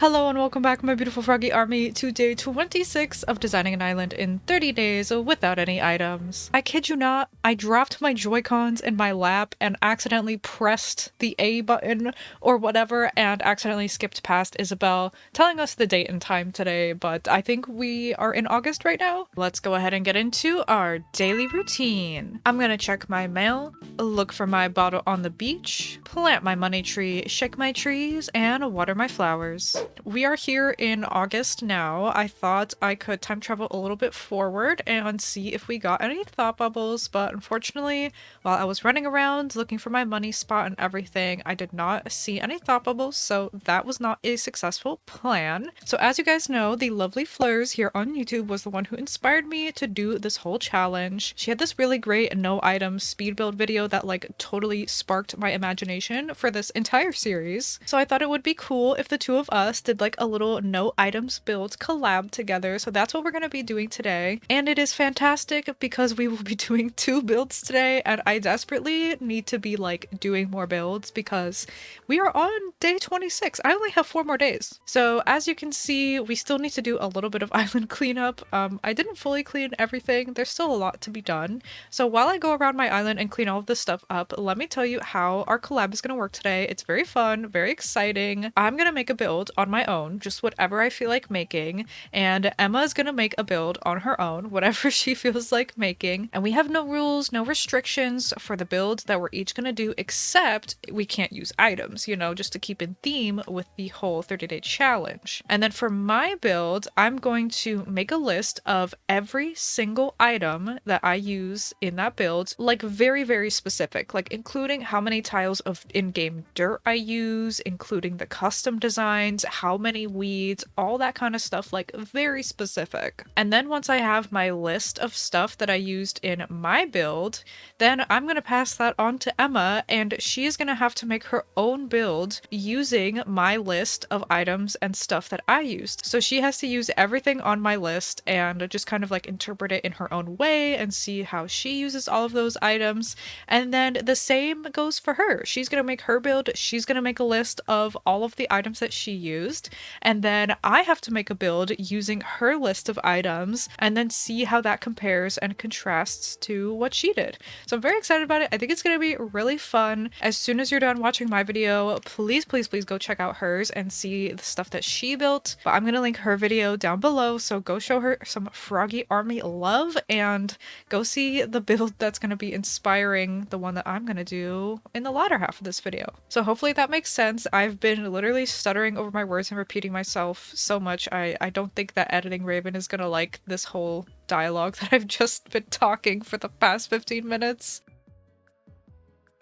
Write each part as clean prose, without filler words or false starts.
Hello and welcome back, my beautiful froggy army, to day 26 of designing an island in 30 days without any items. I kid you not, I dropped my Joy-Cons in my lap and accidentally pressed the A button or whatever and accidentally skipped past Isabel telling us the date and time today, but I think we are in August right now. Let's go ahead and get into our daily routine. I'm gonna check my mail, look for my bottle on the beach, plant my money tree, shake my trees, and water my flowers. We are here in August now. I thought I could time travel a little bit forward and see if we got any thought bubbles, but unfortunately, while I was running around looking for my money spot and everything, I did not see any thought bubbles, so that was not a successful plan. So as you guys know, the lovely Fleurs here on YouTube was the one who inspired me to do this whole challenge. She had this really great no items speed build video that like totally sparked my imagination for this entire series. So I thought it would be cool if the two of us did like a little no items build collab together. So that's what we're going to be doing today. And it is fantastic because we will be doing two builds today and I desperately need to be like doing more builds because we are on day 26. I only have 4 more days. So as you can see, we still need to do a little bit of island cleanup. I didn't fully clean everything. There's still a lot to be done. So while I go around my island and clean all of this stuff up, let me tell you how our collab is going to work today. It's very fun, very exciting. I'm going to make a build on my own, just whatever I feel like making, and Emma is going to make a build on her own, whatever she feels like making. And we have no rules, no restrictions for the build that we're each going to do, except we can't use items, you know, just to keep in theme with the whole 30-day challenge. And then for my build, I'm going to make a list of every single item that I use in that build, like very, very specific, like including how many tiles of in-game dirt I use, including the custom designs, how many weeds, all that kind of stuff, like very specific. And then once I have my list of stuff that I used in my build, then I'm going to pass that on to Emma and she's going to have to make her own build using my list of items and stuff that I used. So she has to use everything on my list and just kind of like interpret it in her own way and see how she uses all of those items. And then the same goes for her. She's going to make her build. She's going to make a list of all of the items that she used. And then I have to make a build using her list of items and then see how that compares and contrasts to what she did. So I'm very excited about it. I think it's going to be really fun. As soon as you're done watching my video, please, please, please go check out hers and see the stuff that she built. But I'm going to link her video down below. So go show her some Froggy Army love and go see the build that's going to be inspiring the one that I'm going to do in the latter half of this video. So hopefully that makes sense. I've been literally stuttering over my words and repeating myself so much. I don't think that Editing Raven is going to like this whole dialogue that I've just been talking for the past 15 minutes.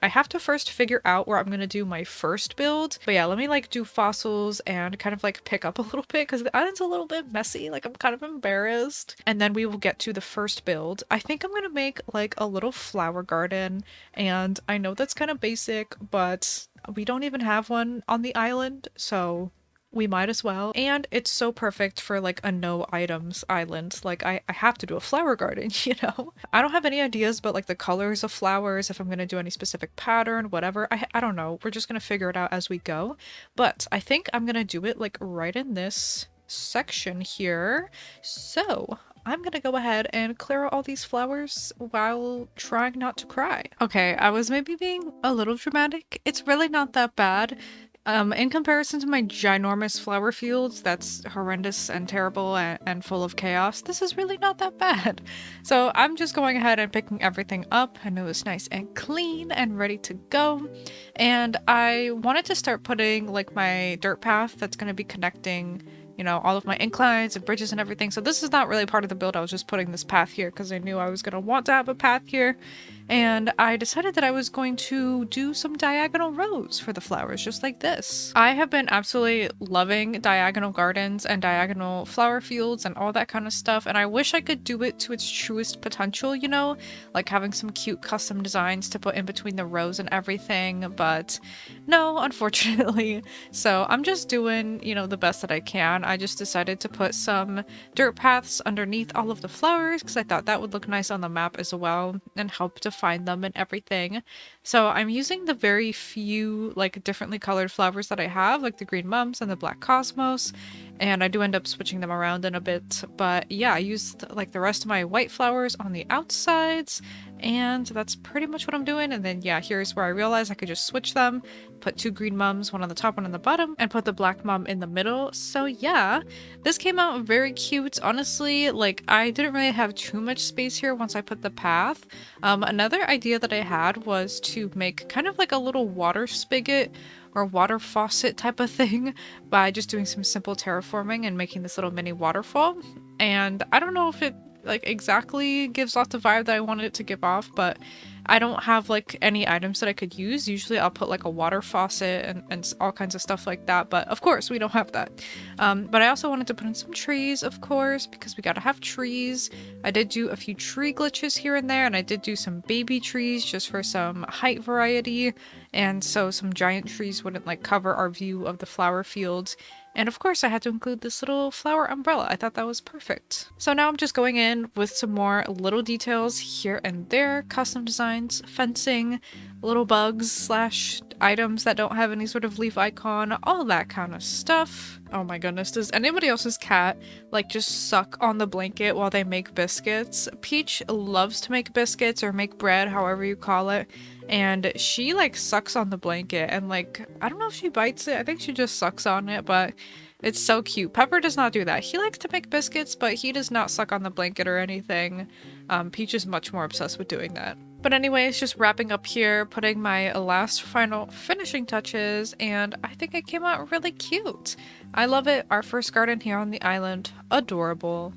I have to first figure out where I'm gonna do my first build. But yeah, let me like do fossils and kind of like pick up a little bit because the island's a little bit messy. Like I'm kind of embarrassed. And then we will get to the first build. I think I'm gonna make like a little flower garden. And I know that's kind of basic, but we don't even have one on the island. So we might as well. And it's so perfect for like a no items island. Like I have to do a flower garden, you know? I don't have any ideas about like the colors of flowers, if I'm gonna do any specific pattern, whatever. I don't know. We're just gonna figure it out as we go. But I think I'm gonna do it like right in this section here. So I'm gonna go ahead and clear out all these flowers while trying not to cry. Okay, I was maybe being a little dramatic. It's really not that bad. In comparison to my ginormous flower fields, that's horrendous and terrible and full of chaos, this is really not that bad. So I'm just going ahead and picking everything up. I know it's nice and clean and ready to go. And I wanted to start putting like my dirt path that's going to be connecting, you know, all of my inclines and bridges and everything. So this is not really part of the build. I was just putting this path here because I knew I was going to want to have a path here. And I decided that I was going to do some diagonal rows for the flowers, just like this. I have been absolutely loving diagonal gardens and diagonal flower fields and all that kind of stuff, and I wish I could do it to its truest potential, you know, like having some cute custom designs to put in between the rows and everything, but no, unfortunately. So I'm just doing, you know, the best that I can. I just decided to put some dirt paths underneath all of the flowers because I thought that would look nice on the map as well and help define find them and everything. So I'm using the very few like differently colored flowers that I have, like the green mums and the black cosmos, and I do end up switching them around in a bit. But yeah, I used like the rest of my white flowers on the outsides, and that's pretty much what I'm doing. And then yeah, here's where I realized I could just switch them, put two green mums, one on the top, one on the bottom, and put the black mum in the middle. So yeah, this came out very cute. Honestly, like I didn't really have too much space here once I put the path. Another idea that I had was to make kind of like a little water spigot or water faucet type of thing by just doing some simple terraforming and making this little mini waterfall. And I don't know if it like exactly gives off the vibe that I wanted it to give off, but I don't have like any items that I could use. Usually I'll put like a water faucet and all kinds of stuff like that, but of course we don't have that. But I also wanted to put in some trees, of course, because we gotta have trees. I did do a few tree glitches here and there, and I did do some baby trees just for some height variety, and so some giant trees wouldn't like cover our view of the flower fields. And of course I had to include this little flower umbrella. I thought that was perfect. So now I'm just going in with some more little details here and there, custom designs, fencing, little bugs slash items that don't have any sort of leaf icon, all that kind of stuff. Oh my goodness, does anybody else's cat like just suck on the blanket while they make biscuits? Peach loves to make biscuits or make bread, however you call it, and she like sucks on the blanket and like I don't know if she bites it, I think she just sucks on it, but it's so cute. Pepper does not do that. He likes to make biscuits, but he does not suck on the blanket or anything. Peach is much more obsessed with doing that. But anyways, just wrapping up here, putting my last final finishing touches, and I think it came out really cute. I love it. Our first garden here on the island. Adorable.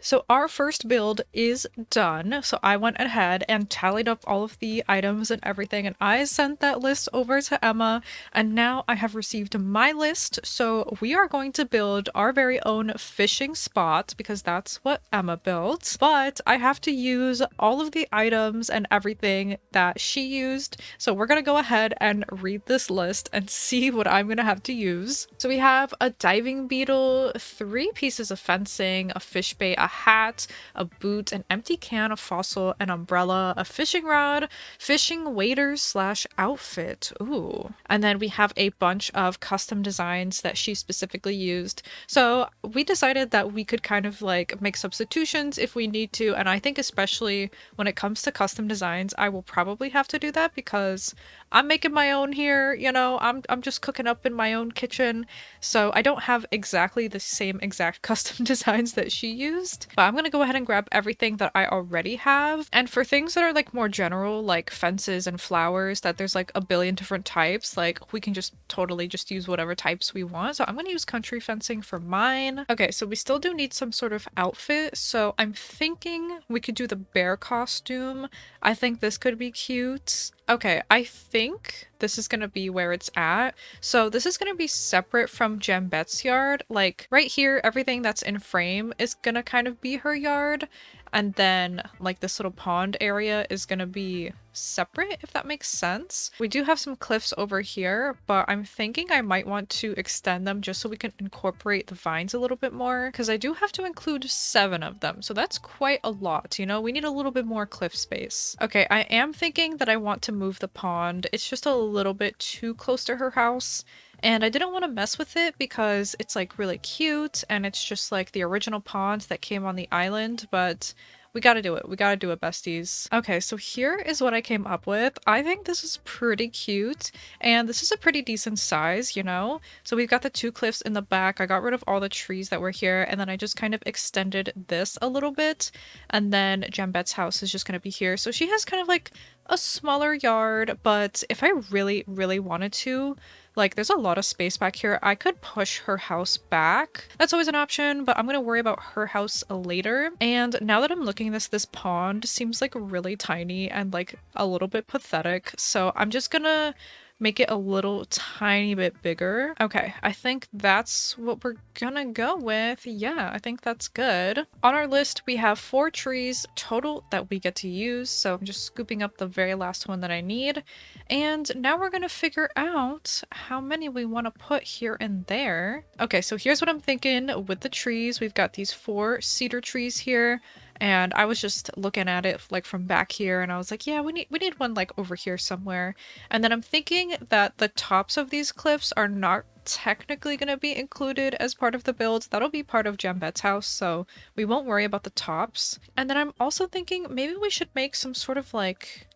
So our first build is done. So I went ahead and tallied up all of the items and everything, and I sent that list over to Emma, and now I have received my list. So we are going to build our very own fishing spot because that's what Emma built. But I have to use all of the items and everything that she used. So we're gonna go ahead and read this list and see what I'm gonna have to use. So we have a diving beetle, 3 pieces of fencing, a fish bait, a hat, a boot, an empty can, a fossil, an umbrella, a fishing rod, fishing waders slash outfit. Ooh. And then we have a bunch of custom designs that she specifically used. So we decided that we could kind of like make substitutions if we need to. And I think especially when it comes to custom designs, I will probably have to do that because I'm making my own here, you know, I'm just cooking up in my own kitchen. So I don't have exactly the same exact custom designs that she used, but I'm gonna go ahead and grab everything that I already have. And for things that are like more general, like fences and flowers, that there's like a billion different types, like we can just totally just use whatever types we want. So I'm gonna use country fencing for mine. Okay, so we still do need some sort of outfit. So I'm thinking we could do the bear costume. I think this could be cute. Okay, I think this is gonna be where it's at. So this is gonna be separate from Jambette's yard. Like right here, everything that's in frame is gonna kind of be her yard. And then like this little pond area is gonna be separate, if that makes sense. We do have some cliffs over here, but I'm thinking I might want to extend them just so we can incorporate the vines a little bit more, because I do have to include 7 of them. So that's quite a lot, you know? We need a little bit more cliff space. Okay, I am thinking that I want to move the pond. It's just a little bit too close to her house. And I didn't want to mess with it because it's like really cute and it's just like the original pond that came on the island, but we gotta do it. We gotta do it, besties. Okay, so here is what I came up with. I think this is pretty cute and this is a pretty decent size, you know? So we've got the 2 cliffs in the back. I got rid of all the trees that were here and then I just kind of extended this a little bit. And then Jambette's house is just gonna be here. So she has kind of like a smaller yard, but if I really, really wanted to, like there's a lot of space back here, I could push her house back. That's always an option, but I'm gonna worry about her house later. And now that I'm looking at this pond seems like really tiny and like a little bit pathetic. So I'm just gonna make it a little tiny bit bigger. Okay, I think that's what we're gonna go with. Yeah, I think that's good. On our list, we have 4 trees total that we get to use. So I'm just scooping up the very last one that I need. And now we're gonna figure out how many we want to put here and there. Okay, so here's what I'm thinking with the trees. We've got these 4 cedar trees here. And I was just looking at it like from back here and I was like, yeah, we need one like over here somewhere. And then I'm thinking that the tops of these cliffs are not technically going to be included as part of the build. That'll be part of Jambette's house, so we won't worry about the tops. And then I'm also thinking maybe we should make some sort of like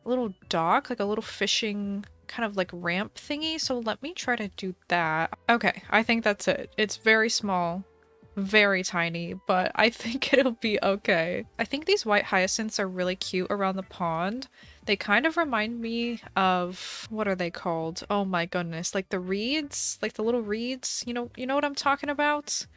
little dock, like a little fishing kind of like ramp thingy. So let me try to do that. Okay, I think that's it. It's very small, very tiny, but I think it'll be okay. I think these white hyacinths are really cute around the pond. They kind of remind me of, what are they called? Oh my goodness, like the reeds, like the little reeds. You know what I'm talking about?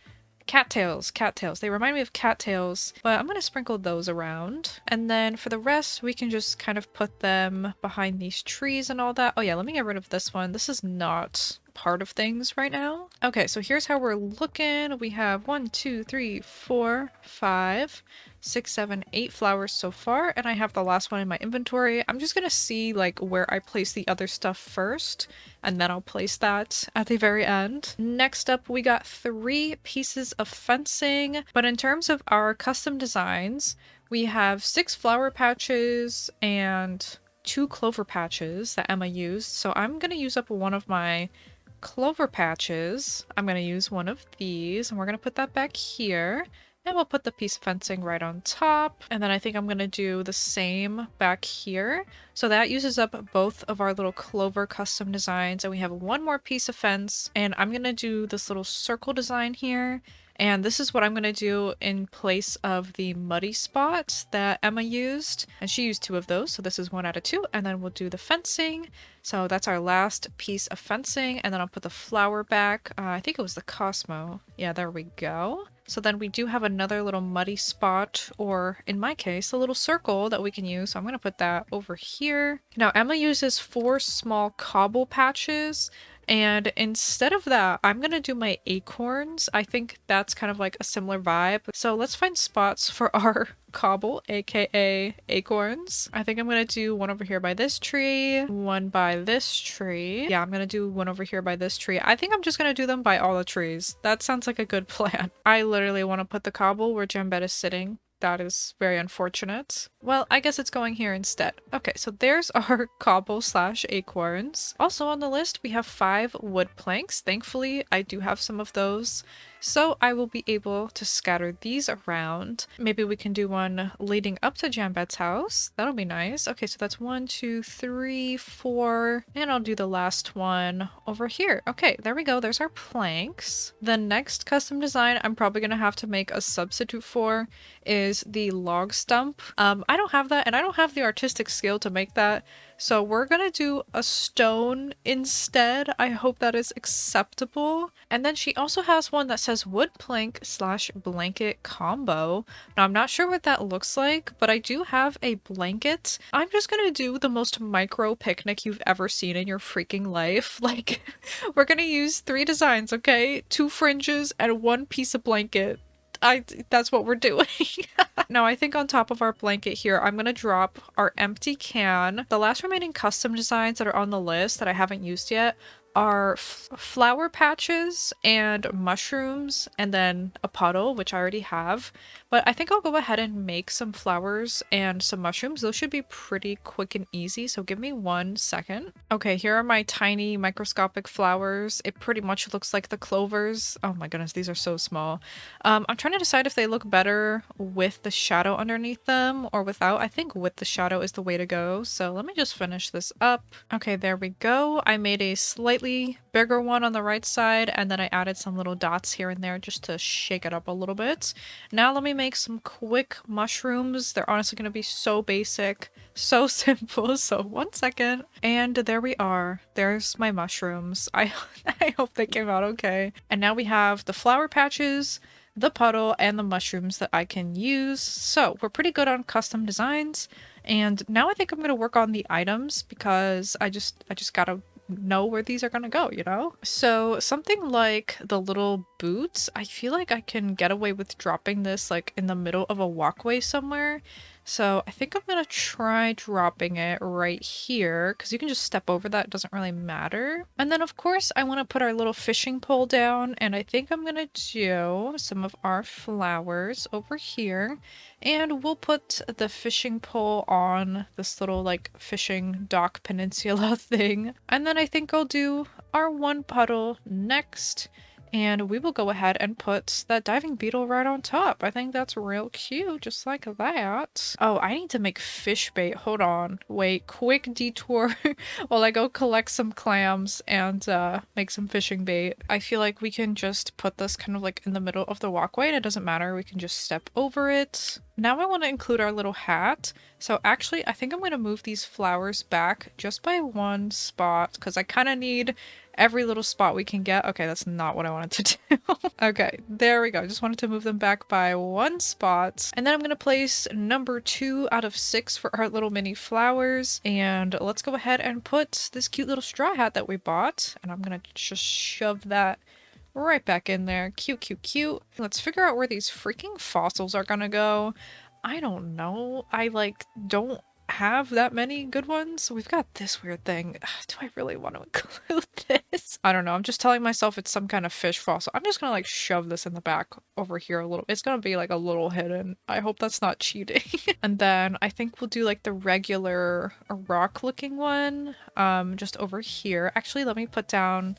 Cattails, cattails. They remind me of cattails, but I'm gonna sprinkle those around. And then for the rest, we can just kind of put them behind these trees and all that. Oh yeah, let me get rid of this one. This is not part of things right now. Okay, so here's how we're looking. We have 1, 2, 3, 4, 5, 6, 7, 8 flowers so far, and I have the last one in my inventory. I'm just gonna see like where I place the other stuff first, and then I'll place that at the very end. Next up, we got 3 pieces of fencing, but in terms of our custom designs, we have 6 flower patches and 2 clover patches that Emma used. So I'm gonna use up one of my clover patches. I'm gonna use one of these, and we're gonna put that back here. And we'll put the piece of fencing right on top. And then I think I'm going to do the same back here. So that uses up both of our little clover custom designs. And we have one more piece of fence. And I'm going to do this little circle design here. And this is what I'm going to do in place of the muddy spot that Emma used. And she used 2 of those. So this is 1 out of 2. And then we'll do the fencing. So that's our last piece of fencing. And then I'll put the flower back. I think it was the Cosmo. Yeah, there we go. So then we do have another little muddy spot, or in my case, a little circle that we can use. So I'm going to put that over here. Now, Emma uses 4 small cobble patches. And instead of that, I'm going to do my acorns. I think that's kind of like a similar vibe. So let's find spots for our cobble, aka acorns. I think I'm going to do one over here by this tree, one by this tree. Yeah, I'm going to do one over here by this tree. I think I'm just going to do them by all the trees. That sounds like a good plan. I literally want to put the cobble where Jambette is sitting. That is very unfortunate. Well, I guess it's going here instead. Okay, so there's our cobble slash acorns. Also on the list, we have 5 wood planks. Thankfully, I do have some of those. So I will be able to scatter these around. Maybe we can do one leading up to Jambette's house. That'll be nice. Okay, so that's 1, 2, 3, 4. And I'll do the last one over here. Okay, there we go. There's our planks. The next custom design I'm probably going to have to make a substitute for is the log stump. I don't have that, and I don't have the artistic skill to make that. So we're gonna do a stone instead. I hope that is acceptable. And then she also has one that says wood plank slash blanket combo. Now I'm not sure what that looks like, but I do have a blanket. I'm just gonna do the most micro picnic you've ever seen in your freaking life. Like, we're gonna use 3 designs, okay? 2 fringes and 1 piece of blanket. That's what we're doing. Now, I think on top of our blanket here, I'm going to drop our empty can. The last remaining custom designs that are on the list that I haven't used yet are flower patches and mushrooms, and then a puddle, which I already have. But I think I'll go ahead and make some flowers and some mushrooms. Those should be pretty quick and easy, so give me 1 second. Okay, here are my tiny microscopic flowers. It pretty much looks like the clovers. Oh my goodness, these are so small. I'm trying to decide if they look better with the shadow underneath them or without. I think with the shadow is the way to go, so let me just finish this up. Okay, there we go. I made a slightly bigger one on the right side, and then I added some little dots here and there just to shake it up a little bit. Now let me make some quick mushrooms. They're honestly going to be so basic, so simple. So 1 second. And there we are. There's my mushrooms. I hope they came out okay. And now we have the flower patches, the puddle, and the mushrooms that I can use. So we're pretty good on custom designs. And now I think I'm going to work on the items because I just gotta know where these are gonna go, you know? So something like the little boots, I feel like I can get away with dropping this like in the middle of a walkway somewhere. So I think I'm gonna try dropping it right here because you can just step over that. It doesn't really matter. And then of course I want to put our little fishing pole down, and I think I'm gonna do some of our flowers over here, and we'll put the fishing pole on this little like fishing dock peninsula thing. And then I think I'll do our one puddle next. And we will go ahead and put that diving beetle right on top. I think that's real cute, just like that. Oh, I need to make fish bait. Hold on. Wait, quick detour while I go collect some clams and make some fishing bait. I feel like we can just put this kind of like in the middle of the walkway and it doesn't matter. We can just step over it. Now I want to include our little hat. So actually, I think I'm going to move these flowers back just by one spot because I kind of need every little spot we can get. Okay, that's not what I wanted to do. Okay, there we go. Just wanted to move them back by one spot. And then I'm going to place number 2 out of 6 for our little mini flowers. And let's go ahead and put this cute little straw hat that we bought. And I'm going to just shove that right back in there. Cute, cute, cute. Let's figure out where these freaking fossils are gonna go. I don't know. I like don't have that many good ones. We've got this weird thing. Do I really want to include this? I don't know. I'm just telling myself it's some kind of fish fossil. I'm just gonna like shove this in the back over here a little. It's gonna be like a little hidden. I hope that's not cheating. And then I think we'll do like the regular rock looking one just over here. Actually, let me put down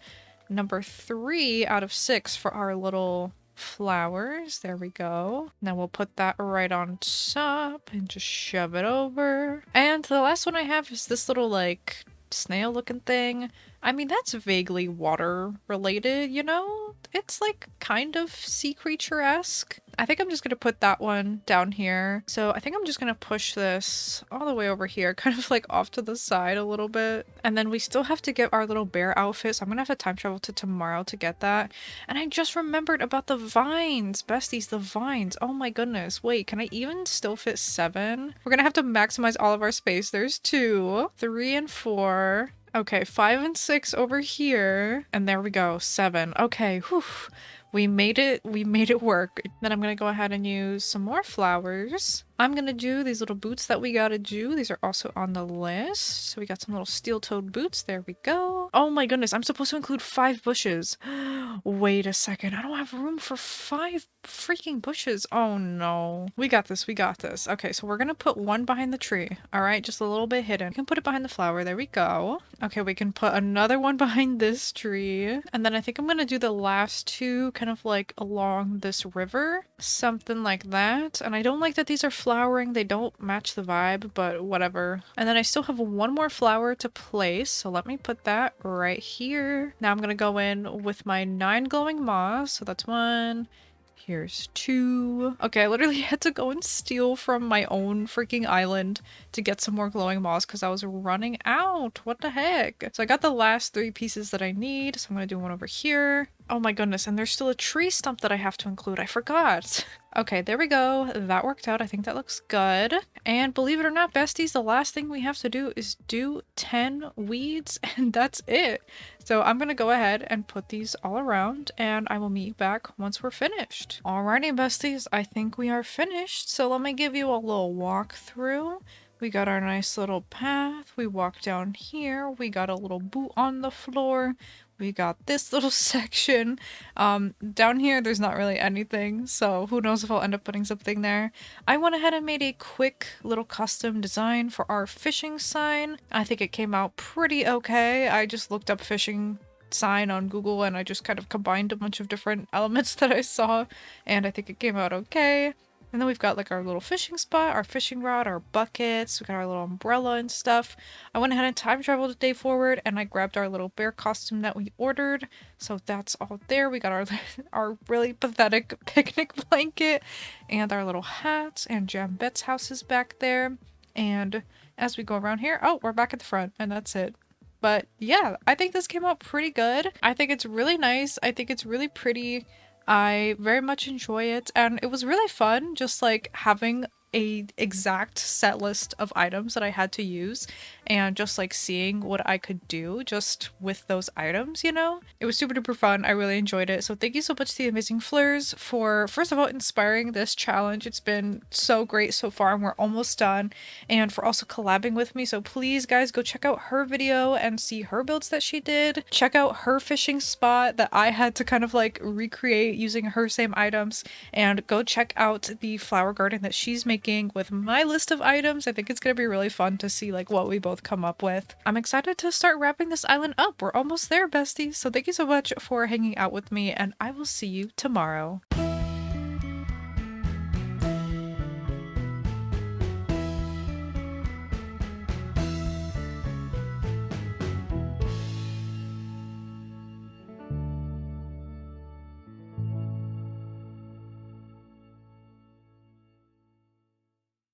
number 3 out of 6 for our little flowers. There we go. Now we'll put that right on top and just shove it over. And the last one I have is this little like snail looking thing. I mean, that's vaguely water related, you know? It's like kind of sea creature-esque. I think I'm just gonna put that one down here. So I think I'm just gonna push this all the way over here, kind of like off to the side a little bit. And then we still have to get our little bear outfit, so I'm gonna have to time travel to tomorrow to get that. And I just remembered about the vines, besties, the vines. Oh my goodness. Wait, can I even still fit 7? We're gonna have to maximize all of our space. There's 2, 3, and 4. Okay, 5 and 6 over here. And there we go, 7. Okay, whew. We made it work. Then I'm gonna go ahead and use some more flowers. I'm gonna do these little boots that we gotta do. These are also on the list. So we got some little steel-toed boots. There we go. Oh my goodness, I'm supposed to include 5 bushes. Wait a second, I don't have room for 5 freaking bushes. Oh no. We got this, we got this. Okay, so we're gonna put one behind the tree. All right, just a little bit hidden. We can put it behind the flower. There we go. Okay, we can put another one behind this tree. And then I think I'm gonna do the last 2 kind of like along this river. Something like that. And I don't like that these are flowering. They don't match the vibe, but whatever. And then I still have one more flower to place, so let me put that right here. Now I'm gonna go in with my 9 glowing moths. So that's 1. Here's 2. Okay, I literally had to go and steal from my own freaking island to get some more glowing moths because I was running out. What the heck? So I got the last 3 pieces that I need, so I'm gonna do one over here. Oh my goodness, and there's still a tree stump that I have to include. I forgot. Okay, there we go. That worked out. I think that looks good. And believe it or not, besties, the last thing we have to do is do 10 weeds, and that's it. So I'm gonna go ahead and put these all around, and I will meet you back once we're finished. Alrighty, besties, I think we are finished. So let me give you a little walkthrough. We got our nice little path. We walk down here. We got a little boot on the floor. We got this little section. Down here, there's not really anything, so who knows if I'll end up putting something there. I went ahead and made a quick little custom design for our fishing sign. I think it came out pretty okay. I just looked up fishing sign on Google and I just kind of combined a bunch of different elements that I saw, and I think it came out okay. And then we've got like our little fishing spot, our fishing rod, our buckets, we got our little umbrella and stuff. I went ahead and time traveled a day forward and I grabbed our little bear costume that we ordered. So that's all there. We got our really pathetic picnic blanket and our little hats, and Jambette's house is back there. And as we go around here, oh, we're back at the front, and that's it. But yeah, I think this came out pretty good. I think it's really nice. I think it's really pretty. I very much enjoy it, and it was really fun just like having a exact set list of items that I had to use and just like seeing what I could do just with those items, you know? It was super duper fun. I really enjoyed it. So thank you so much to the Amazing Fleurs for, first of all, inspiring this challenge. It's been so great so far and we're almost done. And for also collabing with me. So please guys go check out her video and see her builds that she did. Check out her fishing spot that I had to kind of like recreate using her same items, and go check out the flower garden that she's making with my list of items. I think it's gonna be really fun to see like what we both come up with. I'm excited to start wrapping this island up. We're almost there, besties. So thank you so much for hanging out with me, and I will see you tomorrow.